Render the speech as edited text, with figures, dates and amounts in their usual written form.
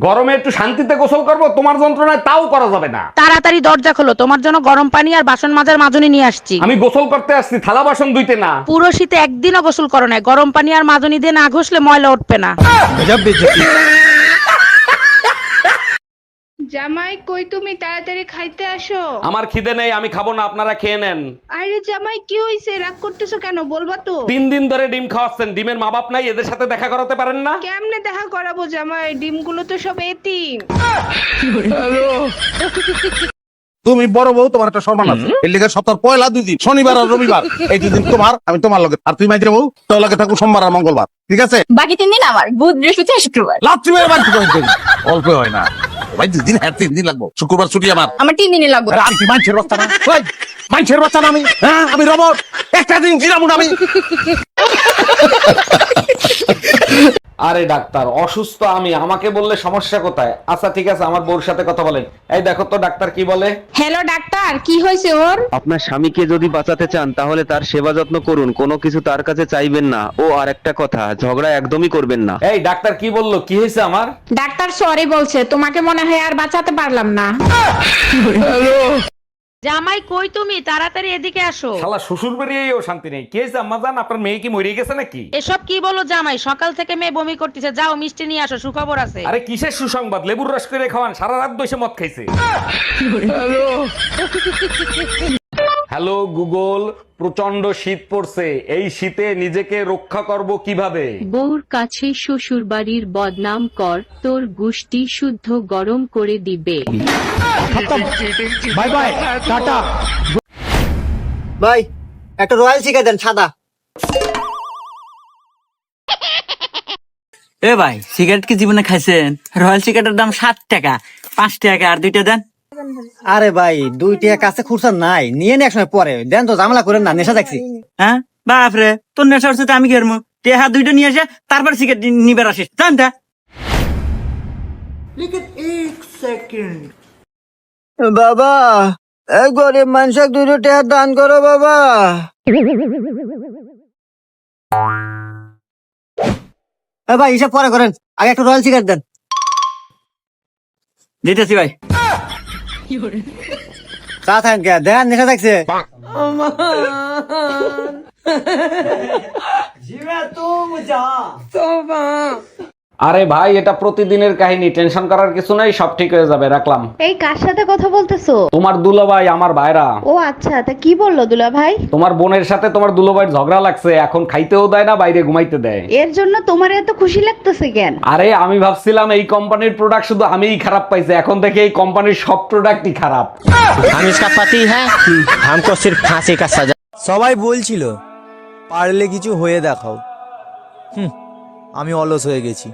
গরমে একটু শান্তিতে গোসল করব, তোমার যন্ত্রণায় তাও করা যাবে না। তাড়াতাড়ি দরজা খোলো, তোমার জন্য গরম পানি আর বাসন মাজার মাজনি নিয়ে আসছি। আমি গোসল করতে আসছি, থালা বাসন ধুইতে না। পুরো শীতে একদিনও গোসল করো না, গরম পানি আর মাজনি দিয়ে না ঘষলে ময়লা উঠবে না। জামাই কই তুমি, তাড়াতাড়ি খাইতে আসো। আমার খিদে নেই, আমি খাবো না, আপনারা খেয়ে নেন। আরে জামাই কি হইছে, রাগ করতেছো কেন, বলবা তো। 3 দিন ধরে ডিম খাওয়াচ্ছেন, ডিমের মা বাপ নাই, এদের সাথে দেখা করাতে পারেন না? কেমনে দেখা করাবো জামাই, ডিমগুলো তো সব এতিম। তুমি বড় বউ, তোমার একটা সম্মান আছে। এর লিগে সপ্তাহের পয়লা 2 দিন, শনিবার আর রবিবার, এই 2 দিন তোমার, আমি তোমার লগে। আর তুই মাইরে বউ, তোর লগে থাকবো সোমবার আর মঙ্গলবার, ঠিক আছে? বাকি 3 দিন আমার, বুধ বৃহস্পতি শুক্রবার। লাচ্ছি মেরে বাড়ি থেকে অল্প হয় না ভাই, 2 দিন, হ্যাঁ 3 দিন লাগবো। শুক্রবার ছুটি আমার। আমার 3 দিনই লাগবে। আরে আমি কি মানুষের বাচ্চা না? ওই, মানুষের বাচ্চা না আমি? হ্যাঁ আমি রবট, একটা দিন জিরাবো না আমি। আরে ডাক্তার, অসুস্থ আমি, আমাকে বললে সমস্যা কোথায়? আচ্ছা ঠিক আছে, আমার বউর সাথে কথা বলেন। এই দেখো তো ডাক্তার কি বলে। হ্যালো ডাক্তার, কি হয়েছে ওর? আপনার স্বামীকে যদি বাঁচাতে চান তাহলে তার সেবা যত্ন করুন, কোনো কিছু তার কাছে চাইবেন না। ও আর একটা কথা, ঝগড়া একদমই করবেন না। এই ডাক্তার কি বললো, কি হয়েছে আমার? ডাক্তার সরি বলছে, তোমাকে মনে হয় আর বাঁচাতে পারলাম না। জামাই কই তুমি, তাড়াতাড়ি এদিকে আসো। শালা শ্বশুর বেরিয়েও শান্তি নেই। কি হয়েছে আম্মা জান, আপনার মেয়ে কি মরে গেছে নাকি? এসব কি বলো জামাই, সকাল থেকে মেয়ে বমি করতেছে, যাও মিষ্টি নিয়ে আসো, সুখবর আছে। আরে কিসের সুসংবাদ, লেবুর রস করে খাওয়ান, সারা রাত বসে মদ খাইছে। হ্যালো গুগল, প্রচন্ড শীত পড়ছে, এই শীতে নিজেকে রক্ষা করব কিভাবে? বউর কাছে শ্বশুর বাড়ির বদনাম কর, তোর গুষ্টি শুদ্ধ গরম করে দিবে। Bye bye, tata. ভাই একটা রয়্যাল চিকেন দেন, সাদা। এ ভাই, সিগারেট কি জীবনে খাইছেন? রয়্যাল সিগারেটের দাম 7 টাকা, 5 টাকা, আর 2টা দেন। আরে ভাই 2 টাকা কাছে খুরসা নাই, নিয়ে নে, এক সময় পরে দেন তো, ঝামেলা করেন না, নেশা দেখছি। হ্যাঁ বাপরে, তোর নেশার সাথে আমি ঘেরমু। টেহা 2টা নিয়ে আসে, তারপর সিগারেট নিবার আসিস, জান তা। বাবা, এই গরিব মানুষের 2 টাকা দান করো বাবা। ভাই হিসাব পরে করেন, আগে একটা রয়্যাল চিকেন দেন। দিতেছি ভাই। চা থাকেন কে, দেন নেশা দেখছে। আরে ভাই, এটা প্রতিদিনের কাহিনী, টেনশন করার কিছু নাই, সব ঠিক হয়ে যাবে, রাখলাম। এই কার সাথে কথা বলতেছো? তোমার দুলাভাই, আমার ভাইরা। ও আচ্ছা, তা কি বললো দুলা ভাই? তোমার বোনের সাথে তোমার দুলাভাইয়ের ঝগড়া লাগছে, এখন খাইতেও দেয় না, বাইরে ঘুমাইতে দেয়। এর জন্য তোমার এত খুশি লাগতেছে কেন? আরে আমি ভাবছিলাম এই কোম্পানির প্রোডাক্ট শুধু আমিই খারাপ পাইছি, এখন থেকে এই কোম্পানির সব প্রোডাক্টই খারাপ। हम इसका पति है, हमको सिर्फ फांसी का सजा। সবাই বলছিল পারলে কিছু হয়ে দেখাও, আমি অলস হয়ে গেছি।